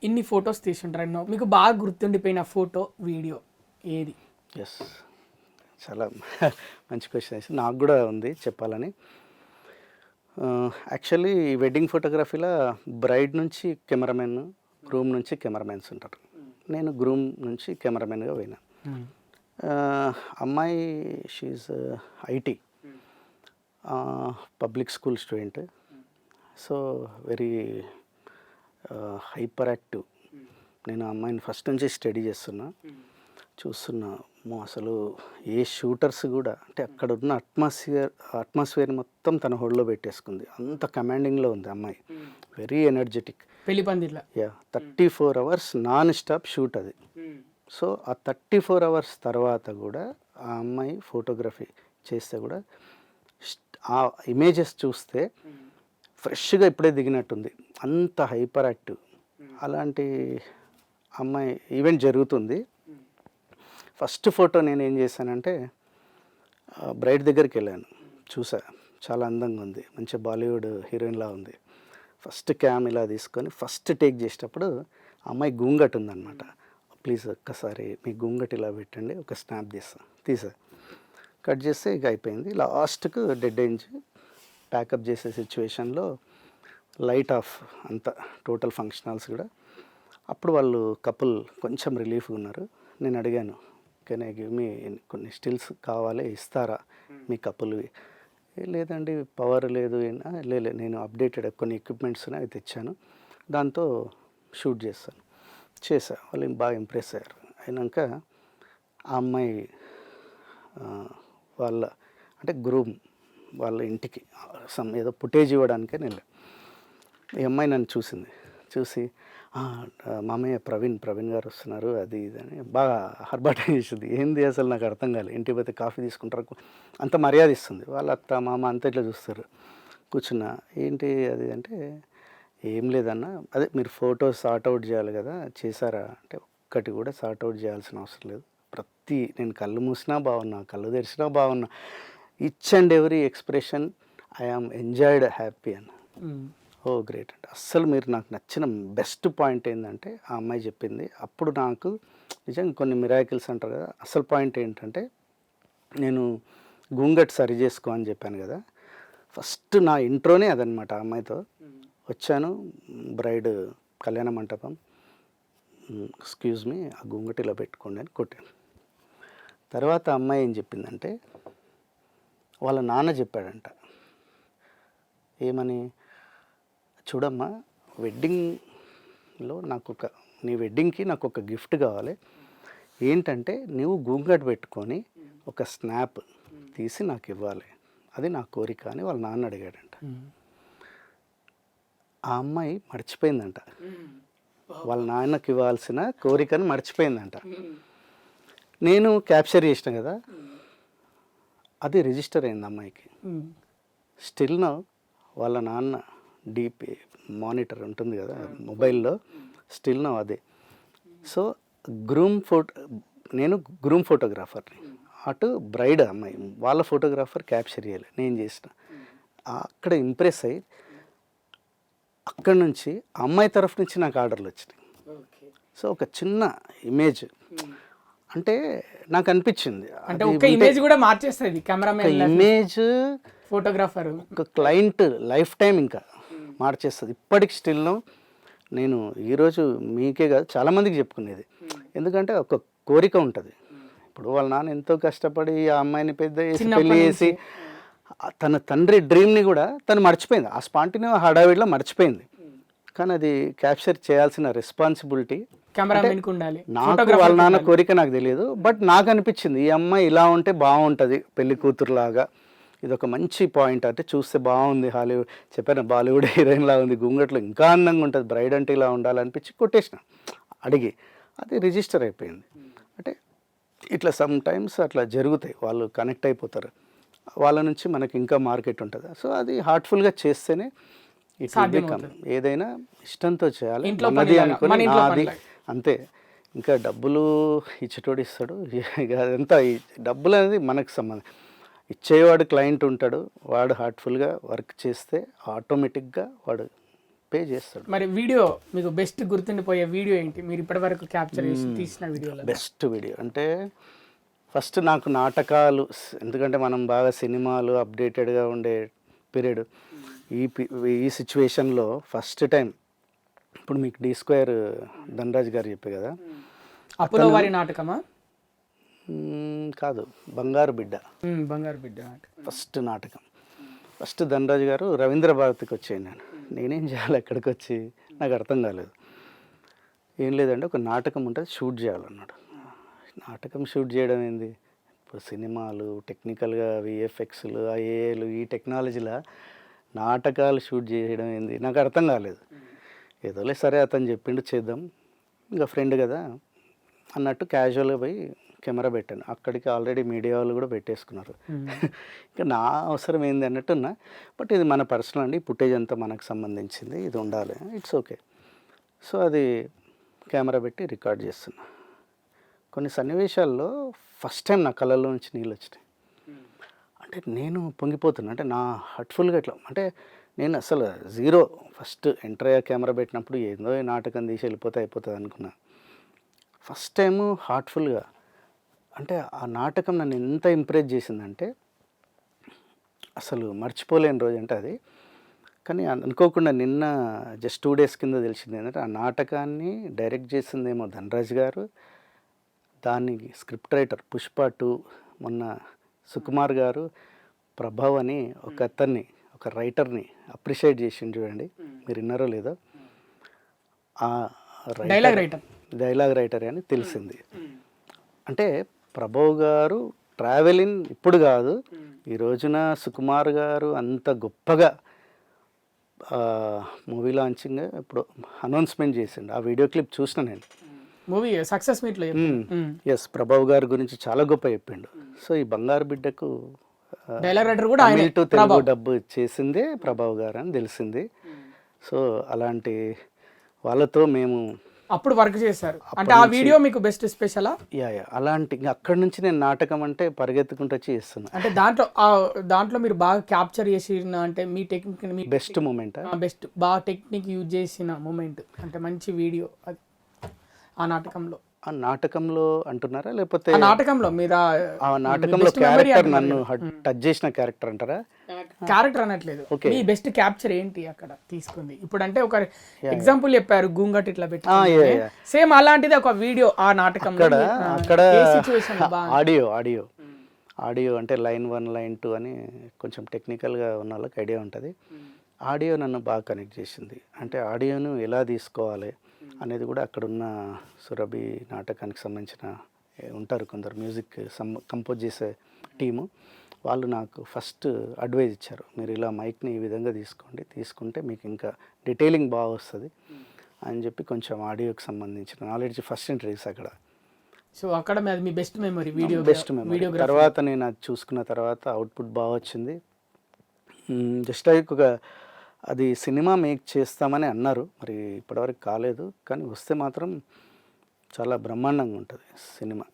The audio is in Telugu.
ఇన్ని ఫొటోస్ తీసుంటారు ఎన్నో, మీకు బాగా గుర్తుండిపోయిన ఫోటో వీడియో ఏది? ఎస్, చాలా మంచి క్వశ్చన్ వేసి నాకు కూడా ఉంది చెప్పాలని. యాక్చువల్లీ ఈ వెడ్డింగ్ ఫోటోగ్రఫీలో బ్రైడ్ నుంచి కెమెరామెన్, గ్రూమ్ నుంచి కెమెరామెన్స్ ఉంటారు. నేను గ్రూమ్ నుంచి కెమెరామెన్గా పోయినా. అమ్మాయి షీఈ్ IT public school student. So very hyper active. నేను ఆ అమ్మాయిని ఫస్ట్ నుంచి స్టడీ చూస్తున్నా అసలు ఏ షూటర్స్ కూడా అంటే అక్కడ ఉన్న అట్మాస్ఫియర్ మొత్తం తన హోల్డ్లో పెట్టేసుకుంది. అంత కమాండింగ్లో ఉంది అమ్మాయి, వెరీ ఎనర్జెటిక్. పెళ్లి పందిట్లా 34 hours నాన్ స్టాప్ షూట్ అది. సో ఆ 34 hours తర్వాత కూడా ఆ అమ్మాయి ఫోటోగ్రఫీ చేస్తే కూడా ఆ ఇమేజెస్ చూస్తే ఫ్రెష్గా ఇప్పుడే దిగినట్టుంది, అంత హైపర్ యాక్టివ్. అలాంటి అమ్మాయి ఈవెంట్ జరుగుతుంది. ఫస్ట్ ఫోటో నేను ఏం చేశానంటే బ్రైడ్ దగ్గరికి వెళ్ళాను, చూసా చాలా అందంగా ఉంది, మంచి బాలీవుడ్ హీరోయిన్లా ఉంది. ఫస్ట్ క్యామ్ ఇలా తీసుకొని ఫస్ట్ టేక్ చేసేటప్పుడు అమ్మాయి గూంగట్ ఉందన్నమాట. ప్లీజ్ ఒక్కసారి మీ గూంగట్ ఇలా పెట్టండి, ఒక స్నాప్ తీసా. కట్ చేస్తే ఇక అయిపోయింది. లాస్ట్కు డెడ్ ఎంజ్ ప్యాకప్ చేసే సిచ్యువేషన్లో లైట్ ఆఫ్ అంతా టోటల్ ఫంక్షన్ హాల్స్ కూడా. అప్పుడు వాళ్ళు కపుల్ కొంచెం రిలీఫ్గా ఉన్నారు. నేను అడిగాను, కెన్ ఐ గివ్ మీ కొన్ని స్టిల్స్ కావాలి, ఇస్తారా మీ కపుల్వి? లేదండి పవర్ లేదు. లేదు, నేను అప్డేటెడ్ కొన్ని ఎక్విప్మెంట్స్ అవి తెచ్చాను, దాంతో షూట్ చేశా. వాళ్ళు బాగా ఇంప్రెస్ అయ్యారు. అయినాక ఆ అమ్మాయి వాళ్ళ అంటే గ్రూమ్ వాళ్ళ ఇంటికి ఏదో ఫుటేజ్ ఇవ్వడానికే నేను. ఈ అమ్మాయి నన్ను చూసి మామయ్య ప్రవీణ్ గారు వస్తున్నారు అది ఇది అని బాగా హర్బాట చేసింది. ఏంది అసలు నాకు అర్థం కాలేదు. ఇంటికి పోతే కాఫీ తీసుకుంటారు, అంత మర్యాద ఇస్తుంది. వాళ్ళ అత్త మామ అంతా ఇట్లా చూస్తారు. కూర్చున్నా, ఏంటి అది అంటే ఏం లేదన్న, అదే మీరు ఫొటోస్ సార్ట్అవుట్ చేయాలి కదా, చేశారా అంటే ఒక్కటి కూడా సార్ట్అవుట్ చేయాల్సిన అవసరం లేదు. నేను కళ్ళు మూసినా బాగున్నా, కళ్ళు తెరిచినా బాగున్నా, each and every expression I am enjoyed happy అన్న. ఓ గ్రేట్ అంటే అస్సలు మీరు నాకు నచ్చిన బెస్ట్ పాయింట్ ఏంటంటే ఆ అమ్మాయి చెప్పింది. అప్పుడు నాకు నిజంగా కొన్ని మిరాకిల్స్ అంటారు కదా, అసలు పాయింట్ ఏంటంటే నేను గూంగట్ సరి చేసుకో అని చెప్పాను కదా, ఫస్ట్ నా ఇంట్రోనే అదనమాట. ఆ అమ్మాయితో వచ్చాను, బ్రైడ్ కళ్యాణ మంటపం, ఎక్స్క్యూజ్ మీ ఆ గూంగట్ ఇలా పెట్టుకోండి అని కొట్టాను. తర్వాత అమ్మాయి ఏం చెప్పిందంటే వాళ్ళ నాన్న చెప్పాడంట, ఏమని, చూడమ్మా వెడ్డింగ్లో నీ వెడ్డింగ్కి నాకు ఒక గిఫ్ట్ కావాలి, ఏంటంటే నువ్వు గూంగట్ పెట్టుకొని ఒక స్నాప్ తీసి నాకు ఇవ్వాలి, అది నా కోరిక అని వాళ్ళ నాన్న అడిగాడంట. ఆ అమ్మాయి మర్చిపోయిందంట, వాళ్ళ నాన్నకి ఇవ్వాల్సిన కోరికను మర్చిపోయిందంట. నేను క్యాప్చర్ చేసిన కదా, అది రిజిస్టర్ అయింది అమ్మాయికి. స్టిల్ నౌ వాళ్ళ నాన్న డీపీ మానిటర్ ఉంటుంది కదా మొబైల్లో, స్టిల్ నౌ అదే. సో నేను గ్రూమ్ ఫోటోగ్రాఫర్ని, అటు బ్రైడ్ అమ్మాయి వాళ్ళ ఫోటోగ్రాఫర్ క్యాప్చర్ చేయాలి, నేను చేసిన. అక్కడ ఇంప్రెస్ అయ్యి అక్కడి నుంచి అమ్మాయి తరఫు నుంచి నాకు ఆర్డర్లు వచ్చినాయి. సో ఒక చిన్న ఇమేజ్ అంటే నాకు అనిపించింది, అంటే ఒక ఇమేజ్ కూడా మార్చేస్తుంది కెమెరామెన్ ఇమేజ్, ఫోటోగ్రాఫర్, ఒక క్లయింట్ లైఫ్ టైం ఇంకా మార్చేస్తుంది. ఇప్పటికి స్టిల్ నేను ఈరోజు మీకే కాదు చాలామందికి చెప్పుకునేది, ఎందుకంటే ఒక కోరిక ఉంటుంది. ఇప్పుడు వాళ్ళ నాన్న ఎంతో కష్టపడి ఆ అమ్మాయిని పెద్ద చేసి పెళ్లి చేసి తన తండ్రి డ్రీమ్ని కూడా తను మర్చిపోయింది, ఆ స్పాంటిని హడావిడిలో మర్చిపోయింది. కానీ అది క్యాప్చర్ చేయాల్సిన రెస్పాన్సిబిలిటీ నాకు వాళ్ళ నాన్న కోరిక నాకు తెలియదు, బట్ నాకు అనిపించింది ఈ అమ్మాయి ఇలా ఉంటే బాగుంటుంది పెళ్లి కూతురులాగా, ఇది ఒక మంచి పాయింట్. అంటే చూస్తే బాగుంది, హాలీవుడ్ చెప్పాను బాలీవుడ్ హీరోయిన్లా ఉంది, గుంగట్లో ఇంకా అందంగా ఉంటుంది, బ్రైడ్ అంటే ఇలా ఉండాలనిపించి కొట్టేసిన అడిగి, అది రిజిస్టర్ అయిపోయింది. అంటే ఇట్లా సమ్ టైమ్స్ అట్లా జరుగుతాయి, వాళ్ళు కనెక్ట్ అయిపోతారు, వాళ్ళ నుంచి మనకి ఇంకా మార్కెట్ ఉంటుంది. సో అది హార్ట్ఫుల్గా చేస్తేనే ఏదైనా ఇష్టంతో చేయాలి, మనది అనుకుని అది అంతే. ఇంకా డబ్బులు ఇచ్చేటోడు ఇస్తాడు, అదంతా డబ్బులు అనేది మనకు సంబంధం. ఇచ్చేవాడు క్లయింట్ ఉంటాడు, వాడు హార్ట్ఫుల్గా వర్క్ చేస్తే ఆటోమేటిక్గా వాడు పే చేస్తాడు. మరి వీడియో మీకు బెస్ట్ గుర్తుండిపోయే వీడియో ఏంటి మీరు ఇప్పటివరకు క్యాప్చర్ చేసి తీసిన వీడియోలో? బెస్ట్ వీడియో అంటే ఫస్ట్ నాకు నాటకాలు, ఎందుకంటే మనం బాగా సినిమాలు అప్డేటెడ్గా ఉండే పీరియడ్. ఈ సిచ్యువేషన్లో ఫస్ట్ టైం ఇప్పుడు మీకు D² ధనరాజ్ గారు చెప్పే కదా, అప్పులో వారి నాటకమా? కాదు, బంగారు బిడ్డ. బంగారు బిడ్డ ఫస్ట్ నాటకం. ఫస్ట్ ధనరాజ్ గారు రవీంద్ర భారతికి వచ్చాను. నేనేం చేయాలి అక్కడికి వచ్చి, నాకు అర్థం కాలేదు. ఏం లేదంటే ఒక నాటకం ఉంటుంది, షూట్ చేయాలన్నాడు. నాటకం షూట్ చేయడం ఏంది, ఇప్పుడు సినిమాలు టెక్నికల్గా VFXలు AAలు ఈ టెక్నాలజీలో నాటకాలు షూట్ చేయడం ఏంది, నాకు అర్థం కాలేదు. ఏదోలే సరే అతను చెప్పిండు చేద్దాం, ఇంకా ఫ్రెండ్ కదా అన్నట్టు క్యాజువల్గా పోయి కెమెరా పెట్టాను. అక్కడికి ఆల్రెడీ మీడియా వాళ్ళు కూడా పెట్టేసుకున్నారు. ఇంకా నా అవసరం ఏంది అన్నట్టున్నా. బట్ ఇది మన పర్సనల్ అండి, ఫుటేజ్ అంతా మనకు సంబంధించింది, ఇది ఉండాలి, ఇట్స్ ఓకే. సో అది కెమెరా పెట్టి రికార్డ్ చేస్తున్నా. కొన్ని సన్నివేశాల్లో ఫస్ట్ టైం నా కళ్ళల్లో నుంచి నీళ్ళు వచ్చినాయి. అంటే నేను పొంగిపోతున్నా, అంటే నా హర్ట్ఫుల్గా ఇట్లా, అంటే నేను అసలు జీరో, ఫస్ట్ ఎంటర్ అయ్యా కెమెరా పెట్టినప్పుడు ఏందో ఈ నాటకం తీసి వెళ్ళిపోతే అయిపోతుంది అనుకున్నా. ఫస్ట్ టైము హార్ట్ఫుల్గా, అంటే ఆ నాటకం నన్ను ఎంత ఇంప్రెస్ చేసిందంటే అసలు మర్చిపోలేని రోజు అంటే అది. కానీ అనుకోకుండా నిన్న జస్ట్ 2 days కింద తెలిసింది ఏంటంటే ఆ నాటకాన్ని డైరెక్ట్ చేసిందేమో ధనరాజ్ గారు, దానికి స్క్రిప్ట్ రైటర్ పుష్ప 2 మొన్న సుకుమార్ గారు, ప్రభావ్ అని ఒక అతన్ని, ఒక రైటర్ని అప్రిషియేట్ చేసిండు చూడండి, మీరు విన్నారో లేదో. ఆ డైలాగ్ రైటర్ అని తెలిసింది. అంటే ప్రభావ్ గారు ట్రావెలింగ్ ఇప్పుడు కాదు, ఈ రోజున సుకుమార్ గారు అంత గొప్పగా మూవీ లాంచింగ్ ఇప్పుడు అనౌన్స్మెంట్ చేసిండు. ఆ వీడియో క్లిప్ చూసిన నేను, మూవీ సక్సెస్ మీట్లో. ఎస్, ప్రభావ్ గారి గురించి చాలా గొప్ప చెప్పిండు. సో ఈ బంగారు బిడ్డకు డైలాగ్ రైటర్ కూడా ఆయన, తెలుగు డబ్బు చేసిందే ప్రభావ్ గారు అని తెలిసింది. సో అలాంటి వాళ్ళతో మేము అప్పుడు వర్క్ చేశారు. అంటే ఆ వీడియో మీకు బెస్ట్ స్పెషలా? యా అలాంటి, ఇంకా అక్కడి నుంచి నేను నాటకం అంటే పరిగెత్తుకుంటూ వచ్చి చేస్తున్నా. అంటే దాంట్లో మీరు బాగా క్యాప్చర్ చేసిన, అంటే మీ టెక్నిక్, మీ బెస్ట్ మూమెంట్, బెస్ట్ బాగా టెక్నిక్ యూజ్ చేసిన మూమెంట్, అంటే మంచి వీడియో అది ఆ నాటకంలో? ఆ నాటకంలో అంటున్నారా, లేకపోతే ఆ నాటకంలో మీరు ఆ నాటకంలో క్యారెక్టర్ నన్ను టచ్ చేసిన క్యారెక్టర్ అంటారా? క్యారెక్టర్ అనట్లేదు, మీ బెస్ట్ క్యాప్చర్ ఏంటి అక్కడ తీసుకుంది? ఇప్పుడు అంటే ఒక ఎగ్జాంపుల్ చెప్పారు, గూంగట్ ఇట్లా పెట్టి, సేమ్ అలాంటిది ఒక వీడియో ఆ నాటకంలో. అక్కడ ఆడియో అంటే లైన్ 1 లైన్ 2 అని కొంచెం టెక్నికల్గా ఉన్న వాళ్ళకి ఐడియా ఉంటుంది. ఆడియో నన్ను బాగా కనెక్ట్ చేసింది. అంటే ఆడియోను ఎలా తీసుకోవాలి అనేది కూడా అక్కడున్న సురభి నాటకానికి సంబంధించిన ఉంటారు కొందరు మ్యూజిక్ కంపోజ్ చేసే టీము, వాళ్ళు నాకు ఫస్ట్ అడ్వైజ్ ఇచ్చారు, మీరు ఇలా మైక్ని ఈ విధంగా తీసుకుంటే మీకు ఇంకా డీటెయిలింగ్ బాగా వస్తుంది అని చెప్పి కొంచెం ఆడియోకి సంబంధించిన నాలెడ్జ్ ఫస్ట్ ఇంట్రడ్యూస్ అక్కడ. సో అక్కడ మీ బెస్ట్ మెమరీ బెస్ట్ మెమరీ. తర్వాత నేను అది చూసుకున్న తర్వాత అవుట్పుట్ బాగా వచ్చింది. జస్ట్ లైక్ అది సినిమా మేక్ చేస్తామని అన్నారు, మరి ఇప్పటివరకు కాలేదు, కానీ వస్తే మాత్రం చాలా బ్రహ్మాండంగా ఉంటుంది సినిమా.